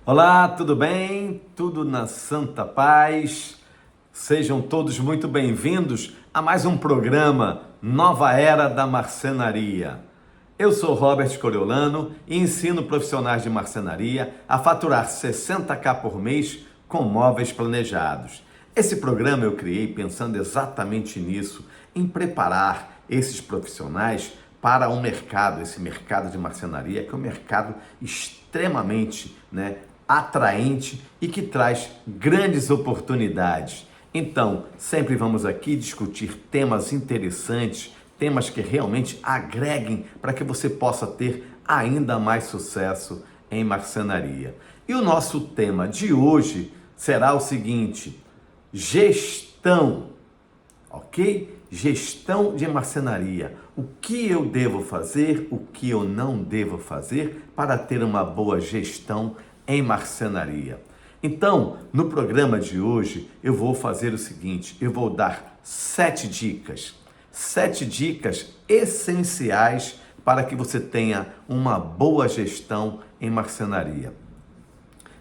Olá, tudo bem? Tudo na santa paz? Sejam todos muito bem-vindos a mais um programa Nova Era da Marcenaria. Eu sou Robert Coriolano e ensino profissionais de marcenaria a faturar 60k por mês com móveis planejados. Esse programa eu criei pensando exatamente nisso, em preparar esses profissionais para o mercado, esse mercado de marcenaria, que é um mercado extremamente, atraente e que traz grandes oportunidades. Então, sempre vamos aqui discutir temas interessantes, temas que realmente agreguem para que você possa ter ainda mais sucesso em marcenaria. E o nosso tema de hoje será o seguinte: gestão, ok? Gestão de marcenaria. O que eu devo fazer, o que eu não devo fazer para ter uma boa gestão em marcenaria. Então, no programa de hoje, eu vou fazer o seguinte: eu vou dar 7 dicas essenciais para que você tenha uma boa gestão em marcenaria.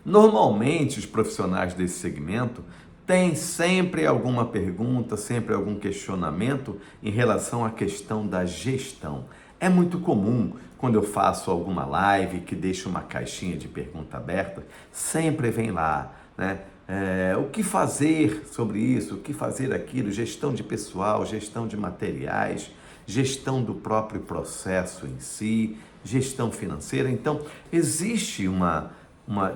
Normalmente, os profissionais desse segmento têm sempre alguma pergunta, sempre algum questionamento em relação à questão da gestão. É muito comum, quando eu faço alguma live que deixa uma caixinha de pergunta aberta, sempre vem lá, o que fazer sobre isso, o que fazer aquilo, gestão de pessoal, gestão de materiais, gestão do próprio processo em si, gestão financeira. Então, existe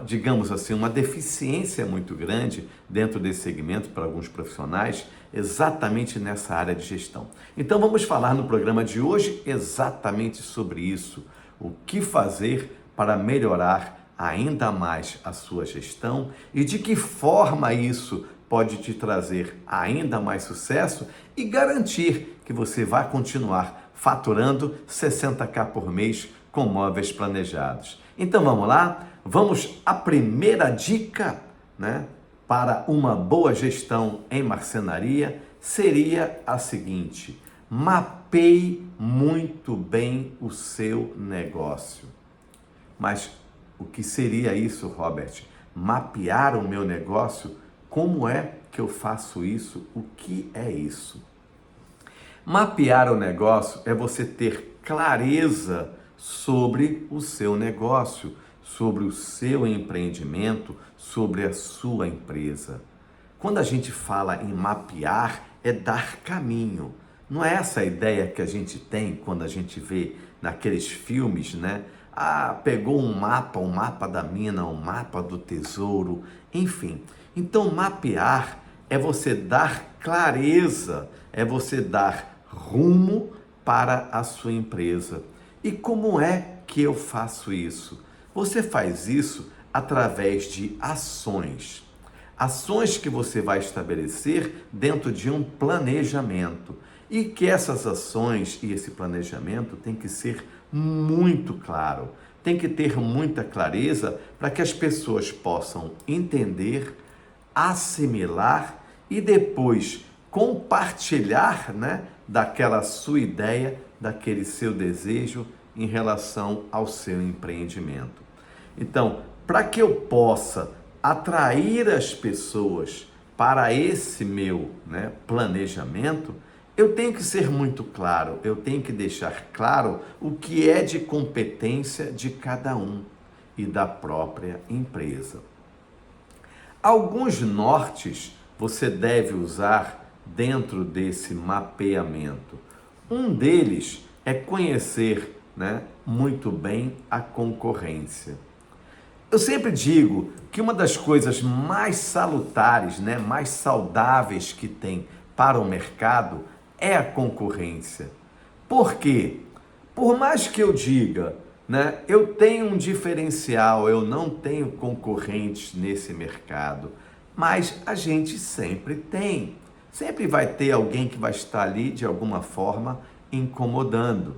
digamos assim, uma deficiência muito grande dentro desse segmento para alguns profissionais, exatamente nessa área de gestão. Então vamos falar no programa de hoje exatamente sobre isso. O que fazer para melhorar ainda mais a sua gestão e de que forma isso pode te trazer ainda mais sucesso e garantir que você vai continuar faturando 60k por mês com móveis planejados. Então vamos lá? Vamos à primeira dica, para uma boa gestão em marcenaria, seria a seguinte: mapeie muito bem o seu negócio. Mas o que seria isso, Robert? Mapear o meu negócio? Como é que eu faço isso? O que é isso? Mapear o negócio é você ter clareza sobre o seu negócio, sobre o seu empreendimento, sobre a sua empresa. Quando a gente fala em mapear, é dar caminho. Não é essa a ideia que a gente tem quando a gente vê naqueles filmes, pegou um mapa da mina, um mapa do tesouro, enfim. Então, mapear é você dar clareza, é você dar rumo para a sua empresa. E como é que eu faço isso? Você faz isso através de ações. Ações que você vai estabelecer dentro de um planejamento. E que essas ações e esse planejamento tem que ser muito claro. Tem que ter muita clareza para que as pessoas possam entender, assimilar e depois compartilhar, daquela sua ideia, daquele seu desejo em relação ao seu empreendimento. Então, para que eu possa atrair as pessoas para esse meu, planejamento, eu tenho que ser muito claro, eu tenho que deixar claro o que é de competência de cada um e da própria empresa. Alguns nortes você deve usar dentro desse mapeamento. Um deles é conhecer, muito bem a concorrência. Eu sempre digo que uma das coisas mais salutares, mais saudáveis que tem para o mercado é a concorrência. Por quê? Por mais que eu diga, eu tenho um diferencial, eu não tenho concorrentes nesse mercado, mas a gente sempre tem. Sempre vai ter alguém que vai estar ali de alguma forma incomodando,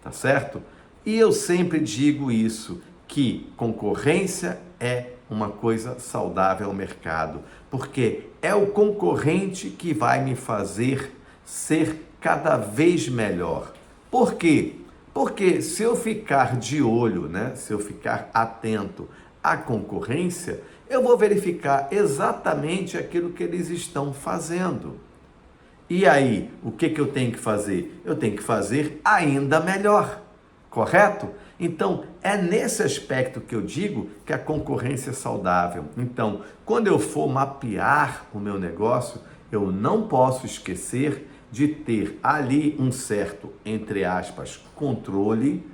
tá certo? E eu sempre digo isso, que concorrência é uma coisa saudável ao mercado, porque é o concorrente que vai me fazer ser cada vez melhor. Por quê? Porque se eu ficar de olho, se eu ficar atento a concorrência, eu vou verificar exatamente aquilo que eles estão fazendo. E aí, o que eu tenho que fazer? Eu tenho que fazer ainda melhor, correto? Então, é nesse aspecto que eu digo que a concorrência é saudável. Então, quando eu for mapear o meu negócio, eu não posso esquecer de ter ali um certo, entre aspas, controle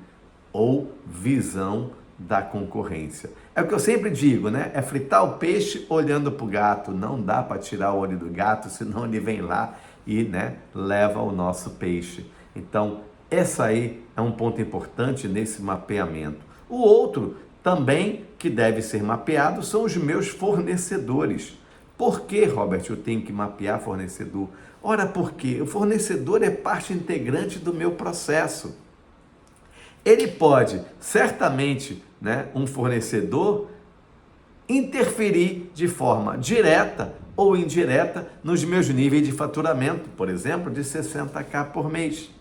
ou visão da concorrência. É o que eu sempre digo, né? É fritar o peixe olhando para o gato. Não dá para tirar o olho do gato, senão ele vem lá e, né, leva o nosso peixe. Então, essa aí é um ponto importante nesse mapeamento. O outro também que deve ser mapeado são os meus fornecedores. Por que, Robert, eu tenho que mapear fornecedor? Ora, porque o fornecedor é parte integrante do meu processo. Ele pode, certamente, né, um fornecedor, interferir de forma direta ou indireta nos meus níveis de faturamento, por exemplo, de 60k por mês.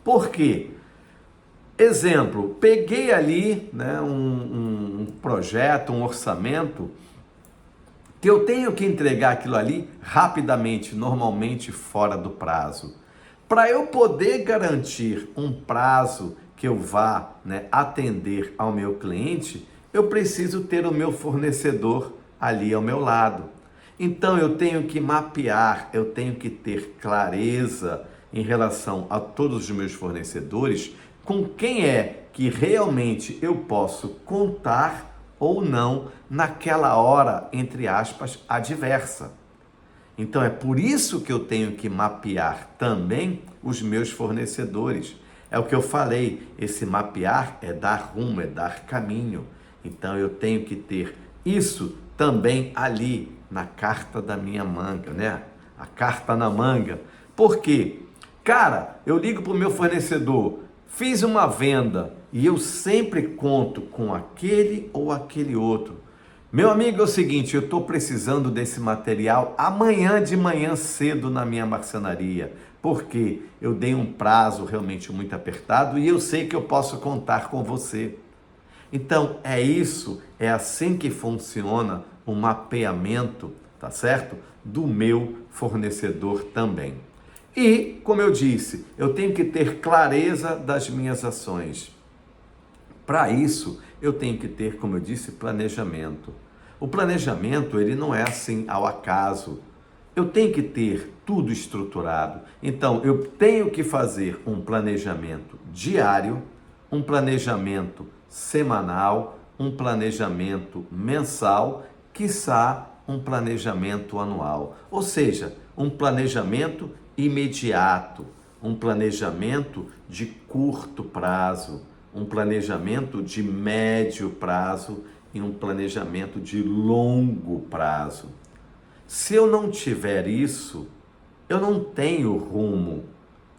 Por quê? Exemplo, peguei ali, né, um projeto, um orçamento, que eu tenho que entregar aquilo ali rapidamente, normalmente fora do prazo. Para eu poder garantir um prazo que eu vá, né, atender ao meu cliente, eu preciso ter o meu fornecedor ali ao meu lado. Então eu tenho que mapear, eu tenho que ter clareza em relação a todos os meus fornecedores, com quem é que realmente eu posso contar ou não naquela hora, entre aspas, adversa. Então é por isso que eu tenho que mapear também os meus fornecedores. É o que eu falei, esse mapear é dar rumo, é dar caminho. Então eu tenho que ter isso também ali na carta da minha manga, né? A carta na manga. Por quê? Cara, eu ligo para o meu fornecedor, fiz uma venda e eu sempre conto com aquele ou aquele outro. Meu amigo, é o seguinte, eu estou precisando desse material amanhã de manhã cedo na minha marcenaria, porque eu dei um prazo realmente muito apertado e eu sei que eu posso contar com você. Então, é isso, é assim que funciona o mapeamento, tá certo? Do meu fornecedor também. E, como eu disse, eu tenho que ter clareza das minhas ações. Para isso, eu tenho que ter, como eu disse, planejamento. O planejamento, ele não é assim ao acaso. Eu tenho que ter tudo estruturado. Então, eu tenho que fazer um planejamento diário, um planejamento semanal, um planejamento mensal, quiçá um planejamento anual. Ou seja, um planejamento imediato, um planejamento de curto prazo, um planejamento de médio prazo e um planejamento de longo prazo. Se eu não tiver isso, eu não tenho rumo.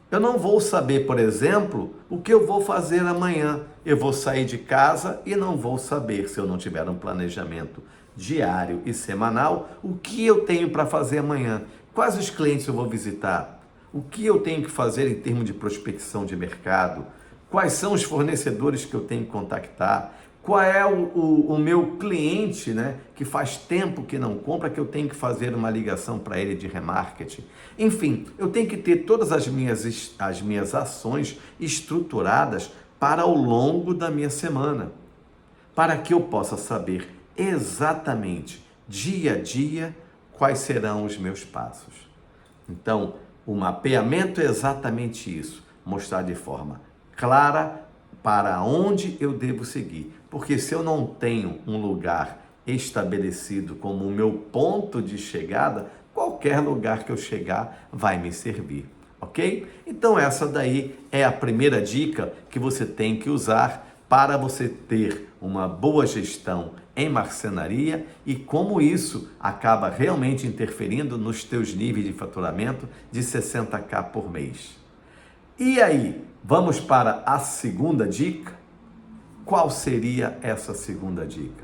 Eu não vou saber, por exemplo, o que eu vou fazer amanhã. Eu vou sair de casa e não vou saber, se eu não tiver um planejamento diário e semanal, o que eu tenho para fazer amanhã. Quais os clientes eu vou visitar? O que eu tenho que fazer em termos de prospecção de mercado? Quais são os fornecedores que eu tenho que contactar? Qual é o meu cliente, né, que faz tempo que não compra, que eu tenho que fazer uma ligação para ele de remarketing? Enfim, eu tenho que ter todas as minhas ações estruturadas para o longo da minha semana, para que eu possa saber exatamente, dia a dia, quais serão os meus passos. Então, o mapeamento é exatamente isso, mostrar de forma clara para onde eu devo seguir. Porque se eu não tenho um lugar estabelecido como o meu ponto de chegada, qualquer lugar que eu chegar vai me servir, ok? Então essa daí é a primeira dica que você tem que usar para você ter uma boa gestão em marcenaria e como isso acaba realmente interferindo nos teus níveis de faturamento de 60k por mês. E aí, vamos para a segunda dica? Qual seria essa segunda dica?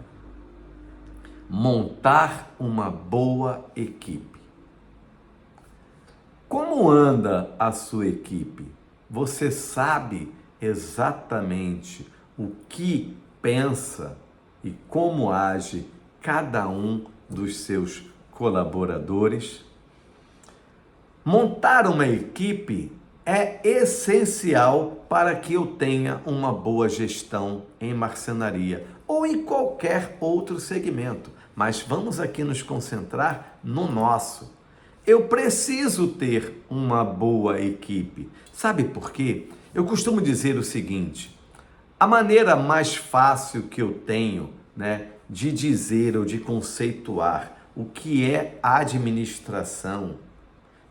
Montar uma boa equipe. Como anda a sua equipe? Você sabe exatamente o que pensa e como age cada um dos seus colaboradores. Montar uma equipe é essencial para que eu tenha uma boa gestão em marcenaria ou em qualquer outro segmento, mas vamos aqui nos concentrar no nosso. Eu preciso ter uma boa equipe. Sabe por quê? Eu costumo dizer o seguinte: a maneira mais fácil que eu tenho, de dizer ou de conceituar o que é administração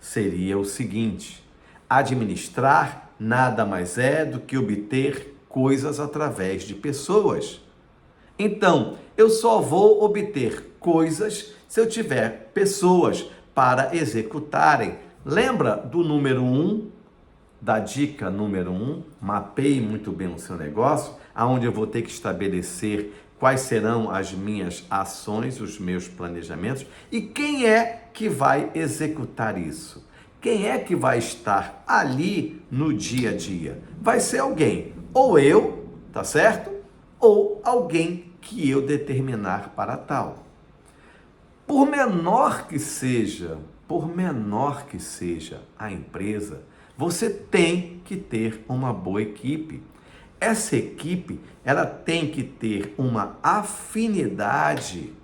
seria o seguinte: administrar nada mais é do que obter coisas através de pessoas. Então, eu só vou obter coisas se eu tiver pessoas para executarem. Lembra do número 1, da dica número 1? Mapeie muito bem o seu negócio, aonde eu vou ter que estabelecer quais serão as minhas ações, os meus planejamentos e quem é que vai executar isso. Quem é que vai estar ali no dia a dia? Vai ser alguém, ou eu, tá certo? Ou alguém que eu determinar para tal. Por menor que seja a empresa, você tem que ter uma boa equipe. Essa equipe, ela tem que ter uma afinidade,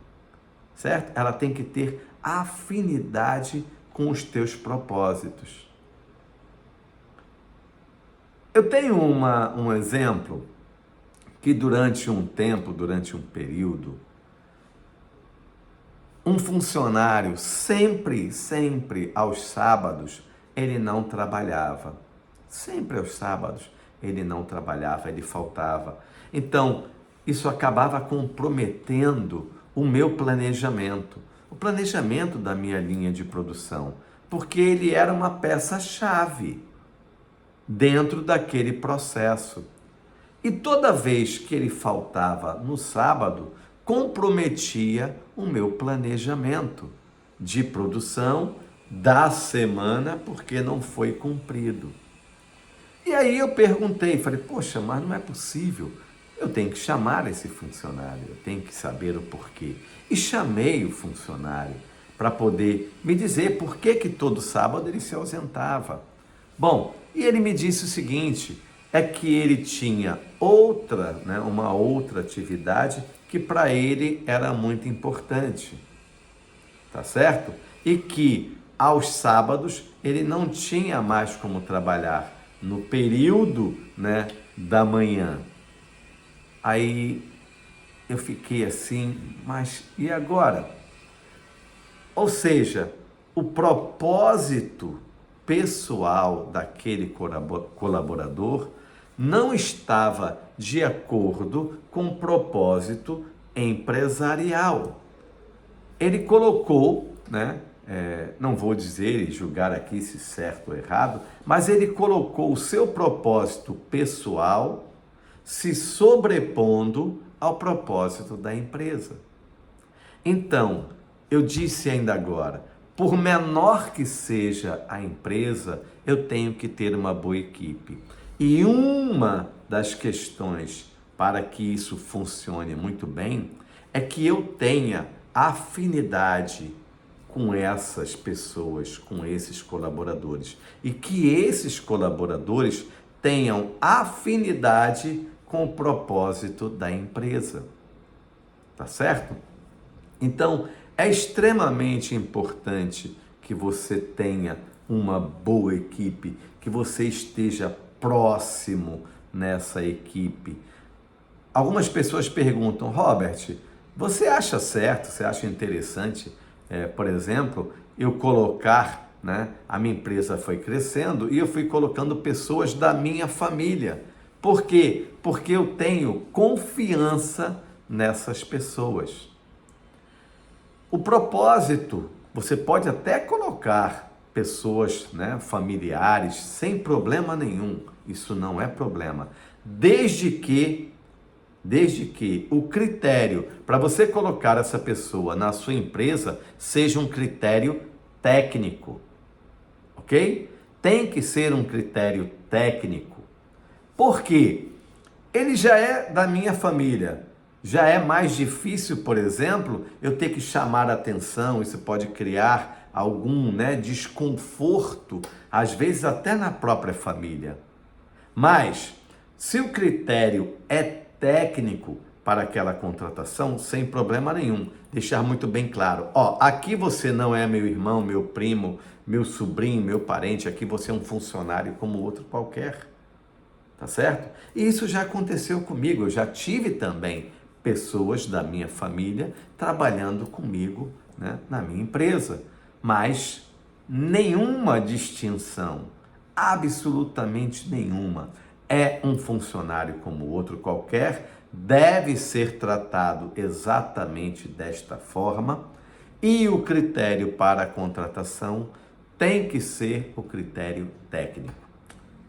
certo? Ela tem que ter afinidade com os teus propósitos. Eu tenho um exemplo que durante um período, um funcionário sempre aos sábados, ele não trabalhava. Sempre aos sábados, ele não trabalhava, ele faltava. Então, isso acabava comprometendo o meu planejamento, o planejamento da minha linha de produção, porque ele era uma peça-chave dentro daquele processo. E toda vez que ele faltava no sábado, comprometia o meu planejamento de produção da semana, porque não foi cumprido. E aí eu perguntei, falei, poxa, mas não é possível. Eu tenho que chamar esse funcionário, eu tenho que saber o porquê. E chamei o funcionário para poder me dizer por que todo sábado ele se ausentava. Bom, e ele me disse o seguinte: é que ele tinha uma outra atividade que para ele era muito importante, tá certo? E que aos sábados ele não tinha mais como trabalhar no período, da manhã. Aí eu fiquei assim, mas e agora? Ou seja, o propósito pessoal daquele colaborador não estava de acordo com o propósito empresarial. Ele colocou, não vou dizer e julgar aqui se certo ou errado, mas ele colocou o seu propósito pessoal se sobrepondo ao propósito da empresa. Então, eu disse ainda agora, por menor que seja a empresa, eu tenho que ter uma boa equipe. E uma das questões para que isso funcione muito bem é que eu tenha afinidade com essas pessoas, com esses colaboradores. E que esses colaboradores tenham afinidade com o propósito da empresa. Tá certo? Então, é extremamente importante que você tenha uma boa equipe, que você esteja próximo nessa equipe. Algumas pessoas perguntam, Robert, você acha certo, você acha interessante, por exemplo, eu colocar, a minha empresa foi crescendo e eu fui colocando pessoas da minha família. Por quê? Porque eu tenho confiança nessas pessoas. O propósito, você pode até colocar pessoas, familiares, sem problema nenhum. Isso não é problema. Desde que o critério para você colocar essa pessoa na sua empresa seja um critério técnico, ok? Tem que ser um critério técnico. Por quê? Ele já é da minha família. Já é mais difícil, por exemplo, eu ter que chamar a atenção, isso pode criar algum, desconforto, às vezes até na própria família. Mas, se o critério é técnico para aquela contratação, sem problema nenhum, deixar muito bem claro, aqui você não é meu irmão, meu primo, meu sobrinho, meu parente, aqui você é um funcionário como outro qualquer, tá certo? E isso já aconteceu comigo, eu já tive também pessoas da minha família trabalhando comigo, na minha empresa, mas nenhuma distinção, absolutamente nenhuma. É um funcionário como outro qualquer, deve ser tratado exatamente desta forma e o critério para a contratação tem que ser o critério técnico.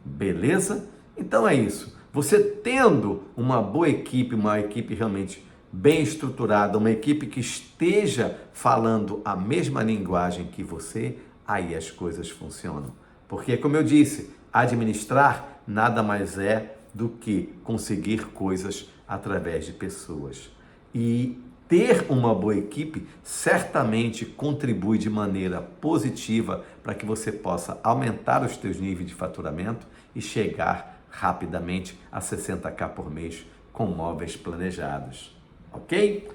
Beleza? Então é isso. Você tendo uma boa equipe, uma equipe realmente bem estruturada, uma equipe que esteja falando a mesma linguagem que você, aí as coisas funcionam. Porque, como eu disse, administrar nada mais é do que conseguir coisas através de pessoas. E ter uma boa equipe certamente contribui de maneira positiva para que você possa aumentar os seus níveis de faturamento e chegar rapidamente a 60k por mês com móveis planejados, ok?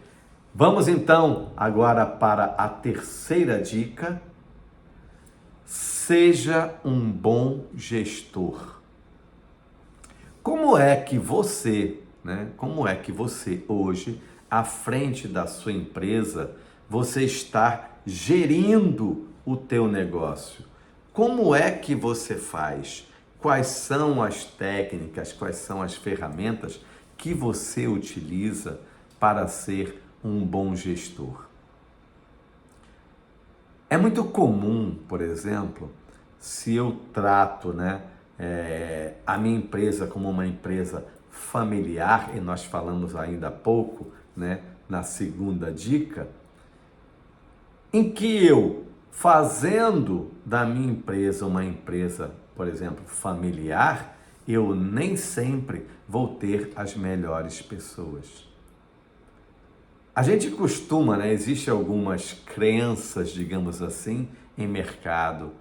Vamos então agora para a terceira dica. Seja um bom gestor. Como é que você hoje, à frente da sua empresa, você está gerindo o teu negócio? Como é que você faz? Quais são as técnicas, quais são as ferramentas que você utiliza para ser um bom gestor? É muito comum, por exemplo, se eu trato a minha empresa como uma empresa familiar, e nós falamos ainda há pouco, na segunda dica, em que eu, fazendo da minha empresa uma empresa, por exemplo, familiar, eu nem sempre vou ter as melhores pessoas. A gente costuma, existe algumas crenças, digamos assim, em mercado,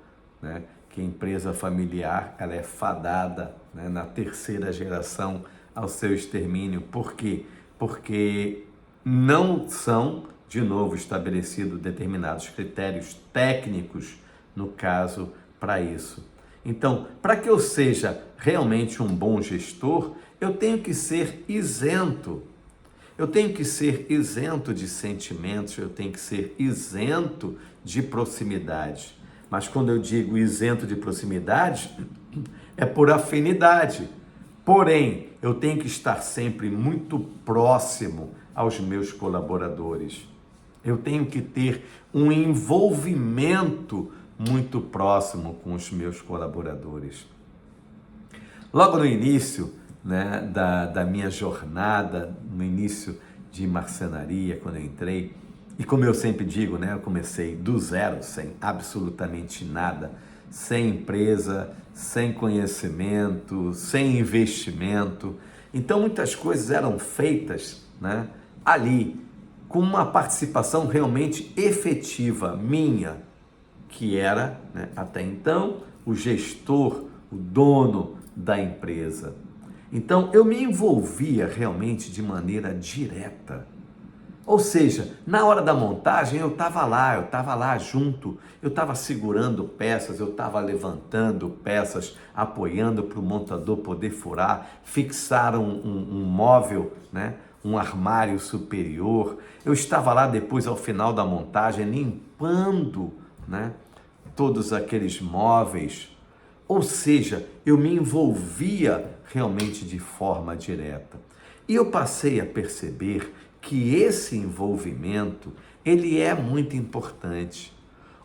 que a empresa familiar ela é fadada, na terceira geração ao seu extermínio. Por quê? Porque não são, de novo, estabelecidos determinados critérios técnicos, no caso, para isso. Então, para que eu seja realmente um bom gestor, eu tenho que ser isento. Eu tenho que ser isento de sentimentos, eu tenho que ser isento de proximidade. Mas quando eu digo isento de proximidade, é por afinidade. Porém, eu tenho que estar sempre muito próximo aos meus colaboradores. Eu tenho que ter um envolvimento muito próximo com os meus colaboradores. Logo no início, da minha jornada, no início de marcenaria, quando eu entrei, e como eu sempre digo, eu comecei do zero, sem absolutamente nada, sem empresa, sem conhecimento, sem investimento. Então muitas coisas eram feitas, ali, com uma participação realmente efetiva minha, que era, até então, o gestor, o dono da empresa. Então, eu me envolvia realmente de maneira direta. Ou seja, na hora da montagem eu estava lá junto, eu estava segurando peças, eu estava levantando peças, apoiando para o montador poder furar, fixar um móvel, um armário superior. Eu estava lá depois, ao final da montagem, limpando, todos aqueles móveis. Ou seja, eu me envolvia realmente de forma direta. E eu passei a perceber que esse envolvimento, ele é muito importante.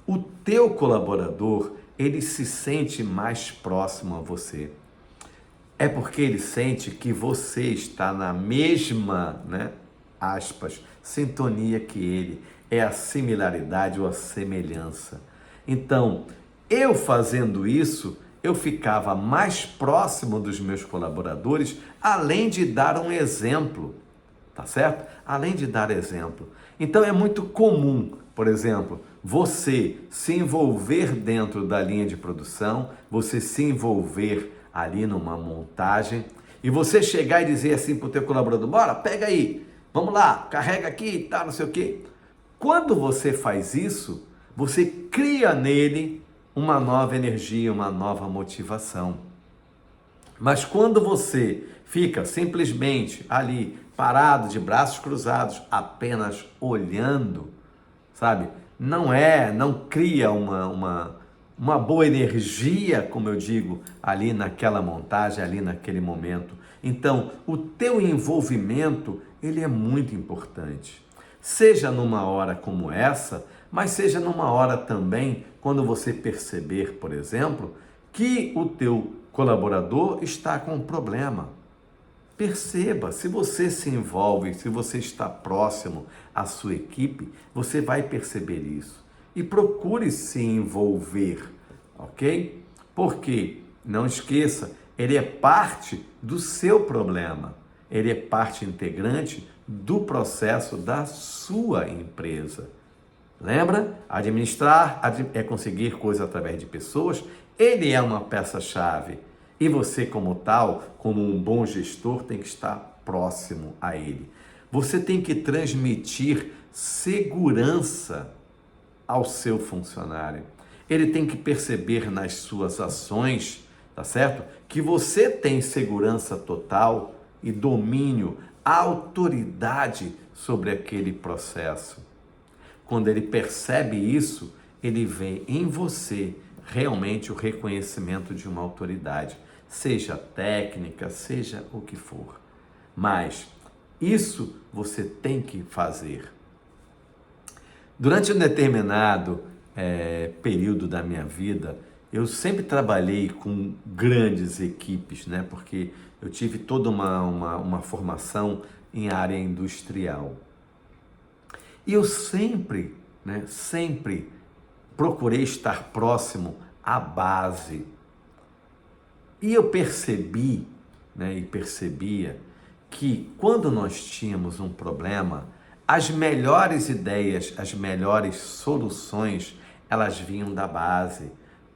O teu colaborador, ele se sente mais próximo a você. É porque ele sente que você está na mesma, aspas, sintonia que ele. É a similaridade ou a semelhança. Então, eu fazendo isso, eu ficava mais próximo dos meus colaboradores, além de dar um exemplo. tá certo? Além de dar exemplo. Então é muito comum, por exemplo, você se envolver dentro da linha de produção, você se envolver ali numa montagem e você chegar e dizer assim para o teu colaborador, bora, pega aí, vamos lá, carrega aqui, tá, não sei o quê. Quando você faz isso, você cria nele uma nova energia, uma nova motivação. Mas quando você fica simplesmente ali, parado, de braços cruzados, apenas olhando, sabe? Não cria uma boa energia, como eu digo, ali naquela montagem, ali naquele momento. Então, o teu envolvimento, ele é muito importante. Seja numa hora como essa, mas seja numa hora também quando você perceber, por exemplo, que o teu colaborador está com um problema. Perceba, se você se envolve, se você está próximo à sua equipe, você vai perceber isso. E procure se envolver, ok? Porque, não esqueça, ele é parte do seu problema. Ele é parte integrante do processo da sua empresa. Lembra? Administrar é conseguir coisas através de pessoas. Ele é uma peça-chave. E você, como tal, como um bom gestor, tem que estar próximo a ele. Você tem que transmitir segurança ao seu funcionário. Ele tem que perceber nas suas ações, tá certo? Que você tem segurança total e domínio, autoridade sobre aquele processo. Quando ele percebe isso, ele vê em você realmente o reconhecimento de uma autoridade, seja técnica, seja o que for. Mas isso você tem que fazer. Durante um determinado período da minha vida, eu sempre trabalhei com grandes equipes, né? Porque eu tive toda uma formação em área industrial. E eu sempre procurei estar próximo à base. E eu percebi, e percebia que quando nós tínhamos um problema, as melhores ideias, as melhores soluções, elas vinham da base.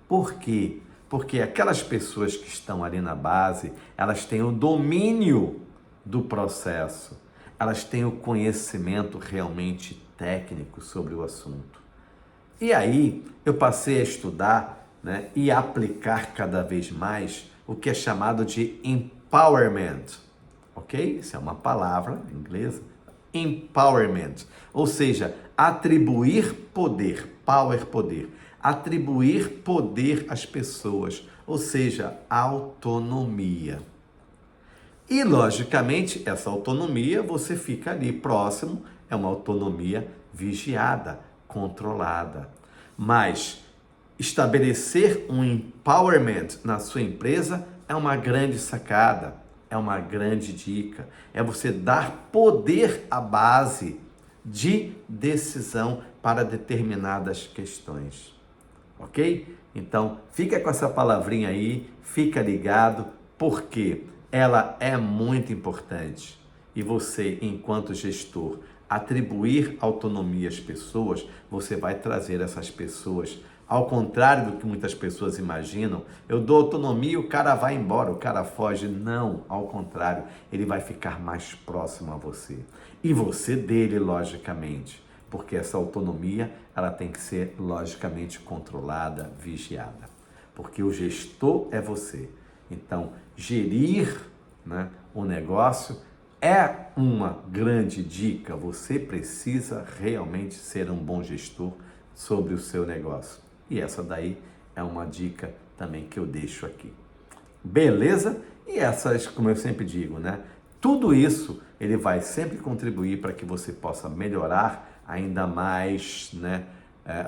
Por quê? Porque aquelas pessoas que estão ali na base, elas têm o domínio do processo, elas têm o conhecimento realmente técnico sobre o assunto. E aí eu passei a estudar, e aplicar cada vez mais o que é chamado de empowerment, ok? Isso é uma palavra em inglês, empowerment, ou seja, atribuir poder, poder, atribuir poder às pessoas, ou seja, autonomia. E, logicamente, essa autonomia, você fica ali próximo, é uma autonomia vigiada, controlada. Mas estabelecer um empowerment na sua empresa é uma grande sacada, é uma grande dica. É você dar poder à base de decisão para determinadas questões. Ok? Então, fica com essa palavrinha aí, fica ligado, porque ela é muito importante. E você, enquanto gestor, atribuir autonomia às pessoas, você vai trazer essas pessoas, ao contrário do que muitas pessoas imaginam, eu dou autonomia e o cara vai embora, o cara foge. Não, ao contrário, ele vai ficar mais próximo a você. E você dele, logicamente, porque essa autonomia, ela tem que ser logicamente controlada, vigiada. Porque o gestor é você. Então, gerir o negócio é uma grande dica. Você precisa realmente ser um bom gestor sobre o seu negócio. E essa daí é uma dica também que eu deixo aqui. Beleza? E essas, como eu sempre digo, tudo isso ele vai sempre contribuir para que você possa melhorar ainda mais,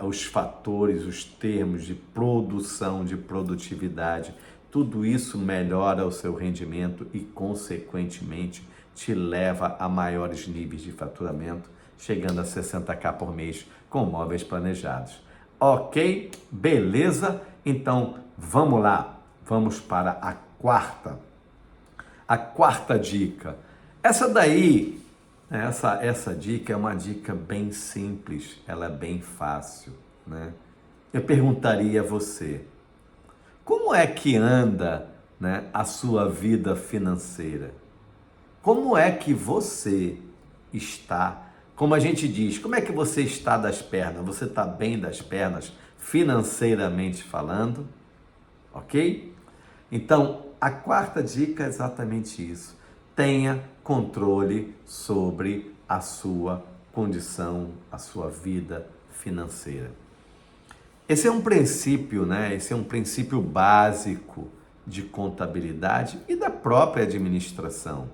os fatores, os termos de produção, de produtividade. Tudo isso melhora o seu rendimento e, consequentemente, te leva a maiores níveis de faturamento, chegando a 60k por mês com móveis planejados. Ok? Beleza? Então, vamos lá. Vamos para a quarta dica. Essa daí Essa dica é uma dica bem simples, ela é bem fácil, né? Eu perguntaria a você, como é que anda, né, a sua vida financeira? Como é que você está? Como a gente diz, como é que você está das pernas? Você está bem das pernas, financeiramente falando? Ok? Então, a quarta dica é exatamente isso. Tenha controle sobre a sua condição, a sua vida financeira. Esse é um princípio, né? Esse é um princípio básico de contabilidade e da própria administração,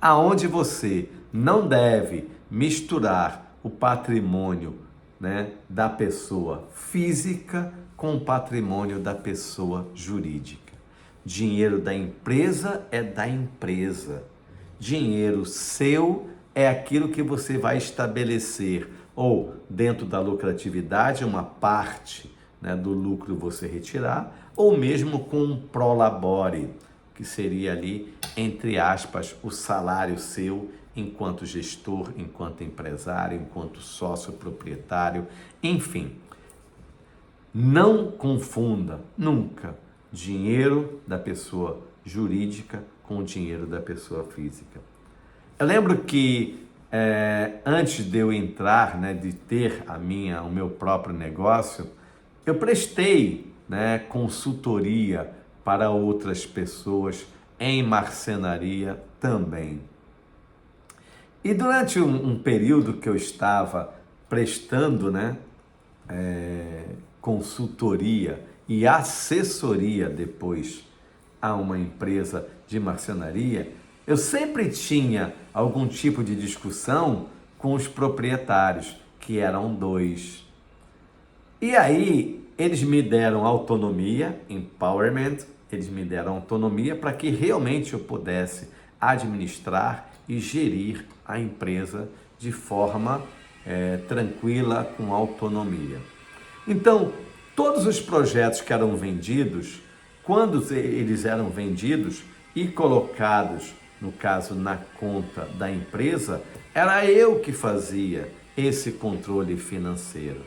aonde você não deve misturar o patrimônio, né, da pessoa física com o patrimônio da pessoa jurídica. Dinheiro da empresa é da empresa. Dinheiro seu é aquilo que você vai estabelecer, ou dentro da lucratividade, uma parte, né, do lucro você retirar, ou mesmo com um prolabore, que seria ali, entre aspas, o salário seu enquanto gestor, enquanto empresário, enquanto sócio proprietário, enfim. Não confunda nunca dinheiro da pessoa jurídica com o dinheiro da pessoa física. Eu lembro que antes de eu entrar, né, de ter o meu próprio negócio, eu prestei, né, consultoria para outras pessoas em marcenaria também. E durante um período que eu estava prestando, né, consultoria e assessoria depois a uma empresa de marcenaria, eu sempre tinha algum tipo de discussão com os proprietários, que eram dois. E aí eles me deram autonomia, empowerment, eles me deram autonomia para que realmente eu pudesse administrar e gerir a empresa de forma tranquila, com autonomia. Então, todos os projetos que eram vendidos, quando eles eram vendidos e colocados, no caso, na conta da empresa, era eu que fazia esse controle financeiro.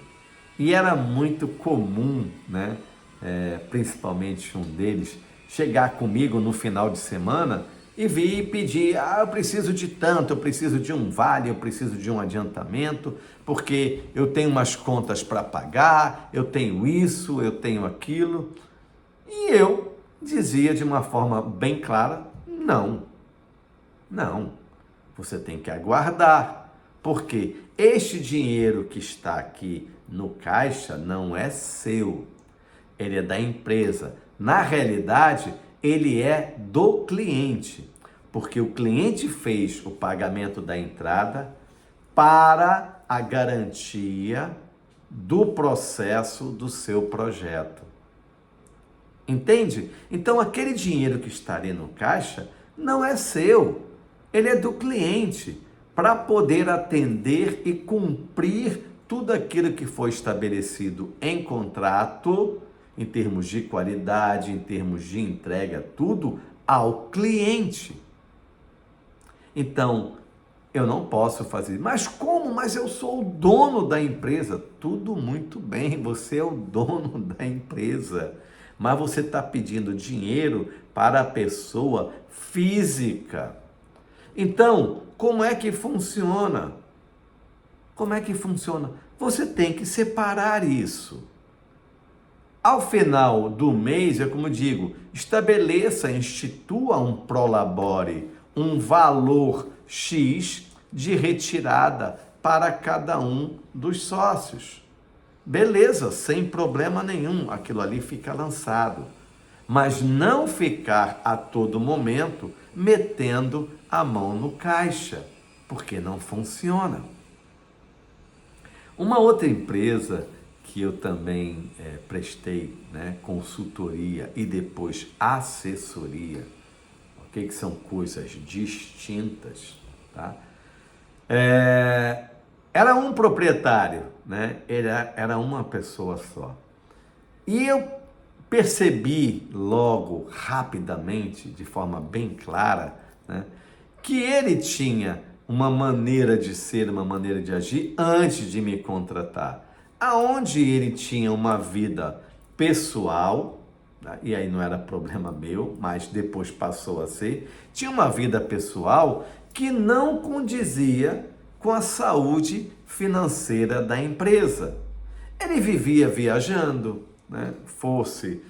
E era muito comum, né, principalmente um deles, chegar comigo no final de semana e vir e pedir, eu preciso de tanto, eu preciso de um vale, eu preciso de um adiantamento, porque eu tenho umas contas para pagar, eu tenho isso, eu tenho aquilo. E eu dizia de uma forma bem clara, não, você tem que aguardar, porque este dinheiro que está aqui no caixa não é seu, ele é da empresa. Na realidade, ele é do cliente, porque o cliente fez o pagamento da entrada para a garantia do processo do seu projeto. Entende? Então, aquele dinheiro que está ali no caixa não é seu, ele é do cliente, para poder atender e cumprir tudo aquilo que foi estabelecido em contrato, em termos de qualidade, em termos de entrega, tudo ao cliente. Então, eu não posso fazer, mas como? Mas eu sou o dono da empresa. Tudo muito bem, você é o dono da empresa, mas você está pedindo dinheiro para a pessoa física. Então, como é que funciona? Como é que funciona? Você tem que separar isso. Ao final do mês, é como eu digo, estabeleça, institua um prolabore, um valor X de retirada para cada um dos sócios. Beleza, sem problema nenhum, aquilo ali fica lançado. Mas não ficar a todo momento metendo a mão no caixa, porque não funciona. Uma outra empresa que eu também prestei, né, consultoria e depois assessoria, ok? Que são coisas distintas, tá? Era um proprietário, né? Era uma pessoa só. E eu percebi logo, rapidamente, de forma bem clara, né, que ele tinha uma maneira de ser, uma maneira de agir antes de me contratar. Aonde ele tinha uma vida pessoal, né, e aí não era problema meu, mas depois passou a ser, tinha uma vida pessoal que não condizia com a saúde financeira da empresa. Ele vivia viajando, né? Fosse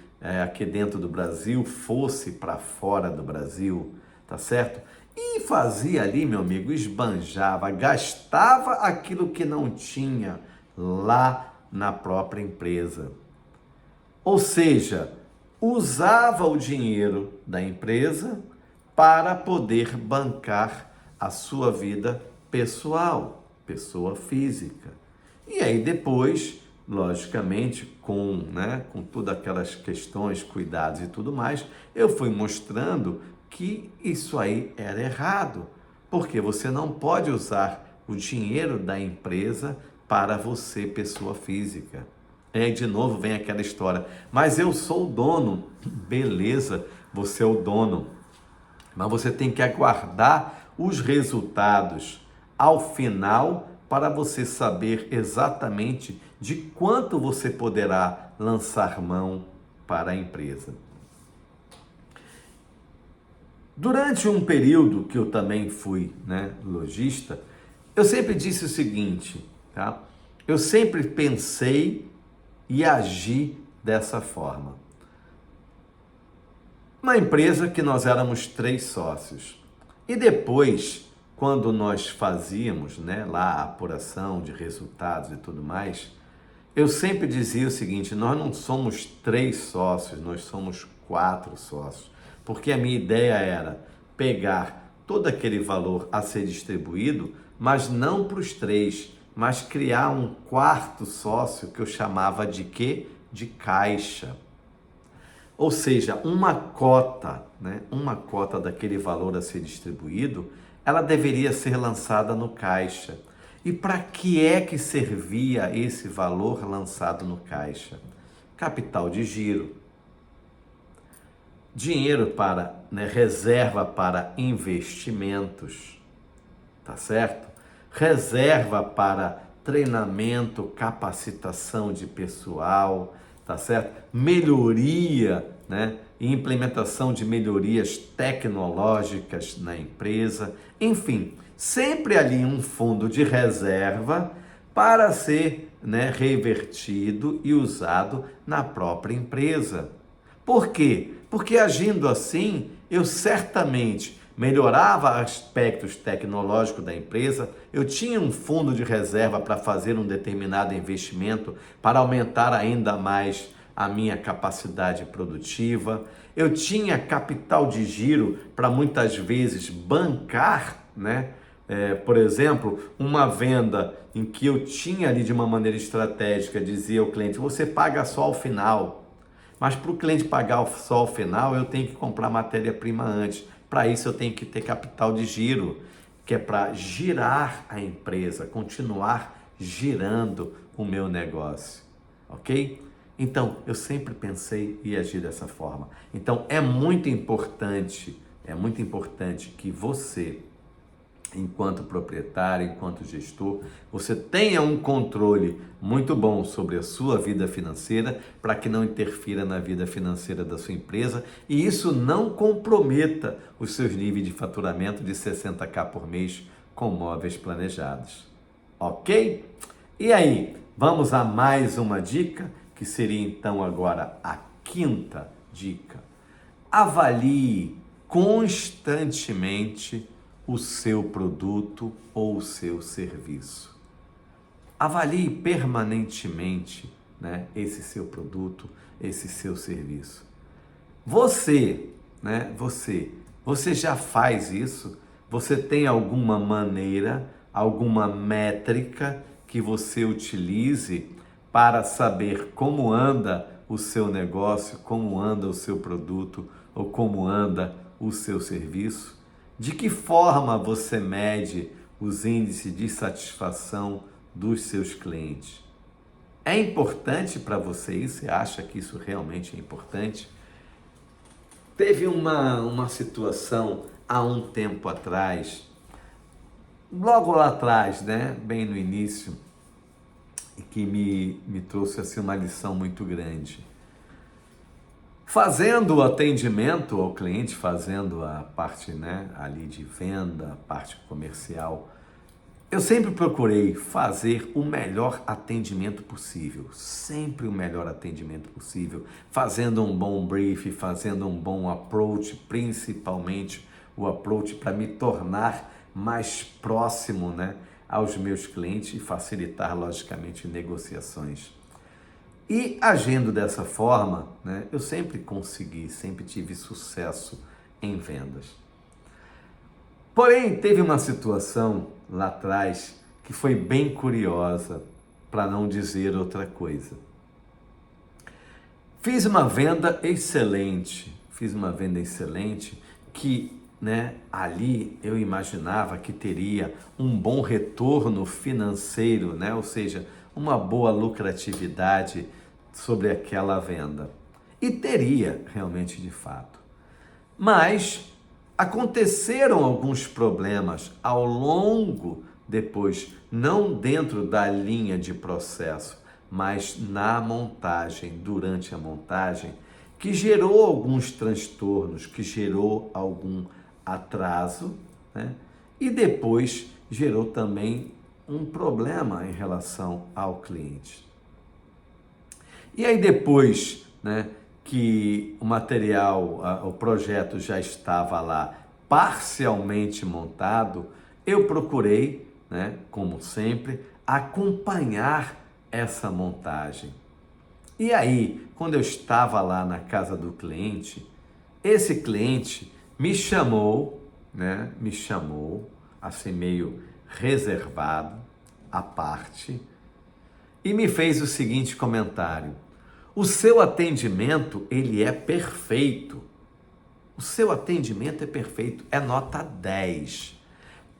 aqui dentro do Brasil, fosse para fora do Brasil, tá certo? E fazia ali, meu amigo, esbanjava, gastava aquilo que não tinha lá na própria empresa. Ou seja, usava o dinheiro da empresa para poder bancar a sua vida pessoal, pessoa física. E aí depois, logicamente, com todas aquelas questões, cuidados e tudo mais, eu fui mostrando que isso aí era errado, porque você não pode usar o dinheiro da empresa para você, pessoa física. E aí de novo vem aquela história, mas eu sou o dono. Beleza, você é o dono, mas você tem que aguardar os resultados ao final para você saber exatamente de quanto você poderá lançar mão para a empresa. Durante um período que eu também fui, lojista, eu sempre disse o seguinte, tá? Eu sempre pensei e agi dessa forma. Uma empresa que nós éramos 3 sócios. E depois, quando nós fazíamos, lá a apuração de resultados e tudo mais, eu sempre dizia o seguinte, nós não somos 3 sócios, nós somos 4 sócios. Porque a minha ideia era pegar todo aquele valor a ser distribuído, mas não para os 3, mas criar um 4º sócio que eu chamava de quê? De caixa. Ou seja, uma cota, uma cota daquele valor a ser distribuído, ela deveria ser lançada no caixa. E para que é que servia esse valor lançado no caixa? Capital de giro, dinheiro para, reserva para investimentos, tá certo? Reserva para treinamento, capacitação de pessoal, tá certo? Melhoria, e implementação de melhorias tecnológicas na empresa, enfim, sempre ali um fundo de reserva para ser, revertido e usado na própria empresa. Por quê? Porque agindo assim, eu certamente melhorava aspectos tecnológicos da empresa, eu tinha um fundo de reserva para fazer um determinado investimento, para aumentar ainda mais a minha capacidade produtiva, eu tinha capital de giro para muitas vezes bancar, por exemplo, uma venda em que eu tinha ali de uma maneira estratégica, dizia ao cliente, você paga só ao final. Mas para o cliente pagar só ao final, eu tenho que comprar matéria-prima antes. Para isso, eu tenho que ter capital de giro, que é para girar a empresa, continuar girando o meu negócio. Ok? Então, eu sempre pensei e agi dessa forma. Então, é muito importante que você, enquanto proprietário, enquanto gestor, você tenha um controle muito bom sobre a sua vida financeira para que não interfira na vida financeira da sua empresa e isso não comprometa os seus níveis de faturamento de 60.000 por mês com móveis planejados. Ok? E aí, vamos a mais uma dica, que seria então agora a 5ª dica. Avalie constantemente o seu produto ou o seu serviço. Avalie permanentemente, esse seu produto, esse seu serviço. Você já faz isso? Você tem alguma maneira, alguma métrica que você utilize para saber como anda o seu negócio, como anda o seu produto ou como anda o seu serviço? De que forma você mede os índices de satisfação dos seus clientes? É importante para você isso? Você acha que isso realmente é importante? Teve uma situação há um tempo atrás logo lá atrás, né, bem no início, que me trouxe assim uma lição muito grande. Fazendo o atendimento ao cliente, fazendo a parte, né, ali de venda, a parte comercial, eu sempre procurei fazer o melhor atendimento possível, sempre o melhor atendimento possível, fazendo um bom brief, fazendo um bom approach, principalmente o approach para me tornar mais próximo, né, aos meus clientes e facilitar, logicamente, negociações. E agindo dessa forma, né, eu sempre consegui, sempre tive sucesso em vendas. Porém, teve uma situação lá atrás que foi bem curiosa, para não dizer outra coisa. Fiz uma venda excelente que, né, ali eu imaginava que teria um bom retorno financeiro, né, ou seja, uma boa lucratividade sobre aquela venda. E teria realmente de fato. Mas aconteceram alguns problemas ao longo, depois, não dentro da linha de processo, mas na montagem, durante a montagem, que gerou alguns transtornos, que gerou algum atraso, né? E depois gerou também um problema em relação ao cliente. E aí depois, né, que o material, o projeto já estava lá parcialmente montado, eu procurei, né, como sempre, acompanhar essa montagem. E aí, quando eu estava lá na casa do cliente, esse cliente me chamou, né, assim meio reservado, à parte, e me fez o seguinte comentário: o seu atendimento, ele é perfeito. O seu atendimento é perfeito, é nota 10.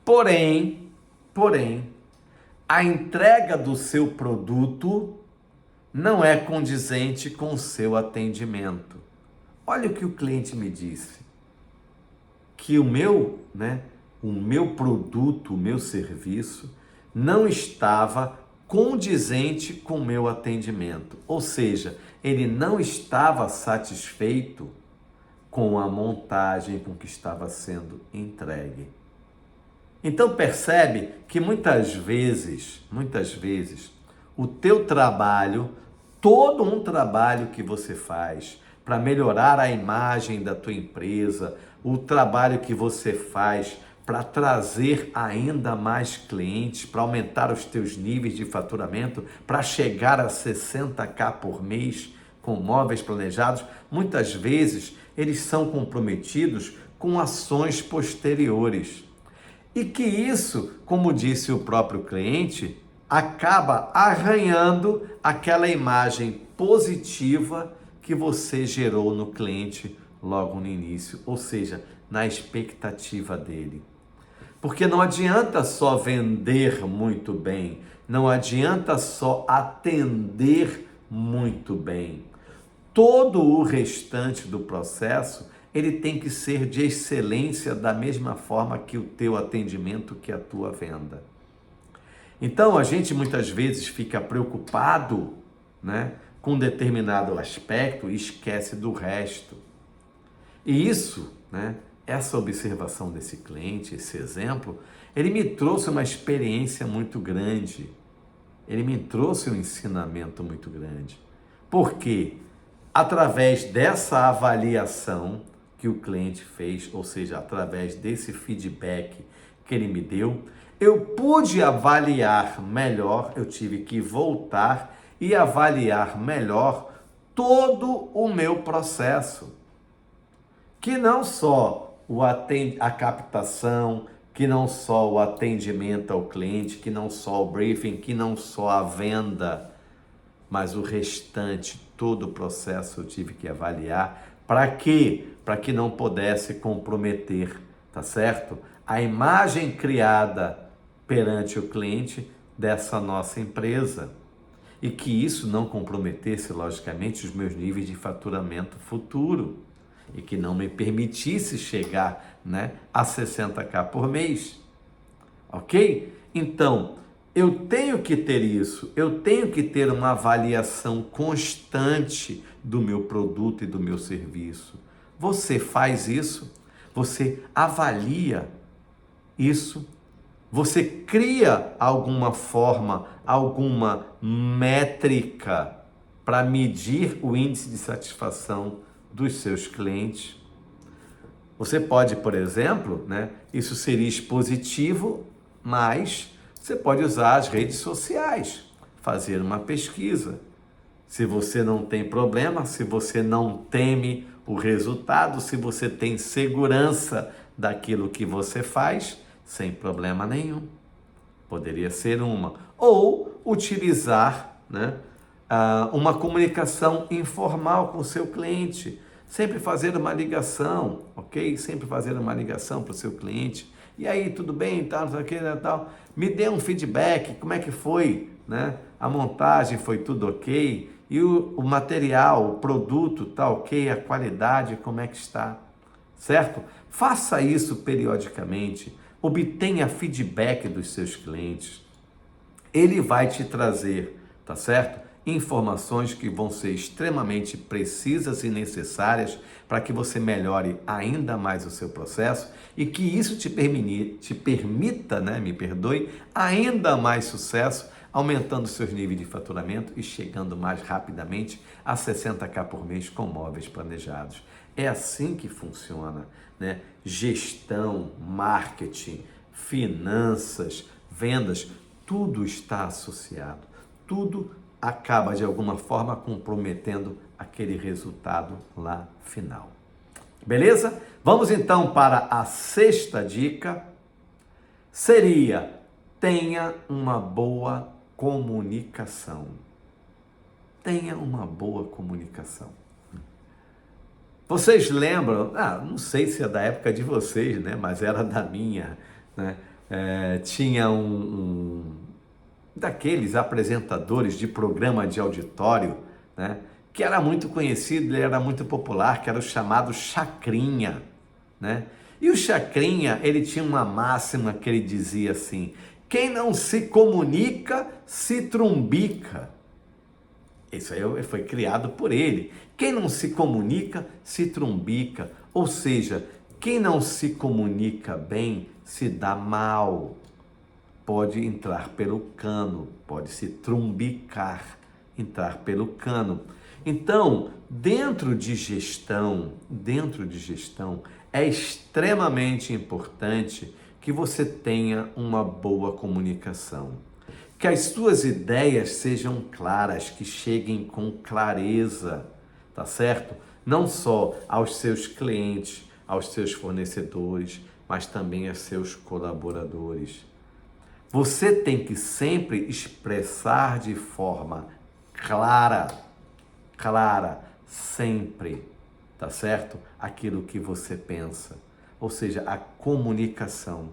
Porém, a entrega do seu produto não é condizente com o seu atendimento. Olha o que o cliente me disse, que o meu produto, o meu serviço não estava condizente com o meu atendimento. Ou seja, ele não estava satisfeito com a montagem com que estava sendo entregue. Então percebe que muitas vezes, o teu trabalho, todo um trabalho que você faz para melhorar a imagem da tua empresa, o trabalho que você faz para trazer ainda mais clientes, para aumentar os teus níveis de faturamento, para chegar a 60.000 por mês com móveis planejados, muitas vezes eles são comprometidos com ações posteriores. E que isso, como disse o próprio cliente, acaba arranhando aquela imagem positiva que você gerou no cliente logo no início, ou seja, na expectativa dele. Porque não adianta só vender muito bem, não adianta só atender muito bem. Todo o restante do processo, ele tem que ser de excelência da mesma forma que o teu atendimento, que a tua venda. Então, a gente muitas vezes fica preocupado, né, com determinado aspecto e esquece do resto. E isso, né, essa observação desse cliente, esse exemplo, ele me trouxe uma experiência muito grande. Ele me trouxe um ensinamento muito grande. Por quê? Através dessa avaliação que o cliente fez, ou seja, através desse feedback que ele me deu, eu pude avaliar melhor, eu tive que voltar e avaliar melhor todo o meu processo. Que não só a captação, que não só o atendimento ao cliente, que não só o briefing, que não só a venda, mas o restante, todo o processo eu tive que avaliar. Para quê? Para que não pudesse comprometer, tá certo? A imagem criada perante o cliente dessa nossa empresa. E que isso não comprometesse, logicamente, os meus níveis de faturamento futuro. E que não me permitisse chegar, né, a 60.000 por mês. ok? Então, eu tenho que ter isso, eu tenho que ter uma avaliação constante do meu produto e do meu serviço. Você faz isso? Você avalia isso? Você cria alguma forma, alguma métrica para medir o índice de satisfação dos seus clientes? Você pode, por exemplo, isso seria expositivo, mas você pode usar as redes sociais, fazer uma pesquisa. Se você não tem problema, se você não teme o resultado, se você tem segurança daquilo que você faz, sem problema nenhum. Poderia ser uma. Ou utilizar uma comunicação informal com o seu cliente. Sempre fazer uma ligação, ok? Sempre fazer uma ligação para o seu cliente. E aí, tudo bem? Tal, não sei o que, tal. Me dê um feedback, como é que foi? A montagem foi tudo ok? E o material, o produto está ok? A qualidade, como é que está? Certo? Faça isso periodicamente. Obtenha feedback dos seus clientes. Ele vai te trazer, tá certo? Informações que vão ser extremamente precisas e necessárias para que você melhore ainda mais o seu processo e que isso te permita, ainda mais sucesso, aumentando seus níveis de faturamento e chegando mais rapidamente a 60.000 por mês com móveis planejados. É assim que funciona, Gestão, marketing, finanças, vendas, tudo está associado, tudo acaba de alguma forma comprometendo aquele resultado lá final. Beleza? Vamos então para a sexta dica, seria: tenha uma boa comunicação. Tenha uma boa comunicação. Vocês lembram? Não sei se é da época de vocês, mas era da minha, tinha um daqueles apresentadores de programa de auditório, que era muito conhecido, ele era muito popular, que era o chamado Chacrinha, E o Chacrinha, ele tinha uma máxima que ele dizia assim: quem não se comunica, se trumbica. Isso aí foi criado por ele. Quem não se comunica, se trumbica. Ou seja, quem não se comunica bem, se dá mal. Pode entrar pelo cano, pode se trumbicar, entrar pelo cano. Então, dentro de gestão, é extremamente importante que você tenha uma boa comunicação. Que as suas ideias sejam claras, que cheguem com clareza, tá certo? Não só aos seus clientes, aos seus fornecedores, mas também aos seus colaboradores. Você tem que sempre expressar de forma clara, sempre, tá certo? Aquilo que você pensa, ou seja, a comunicação.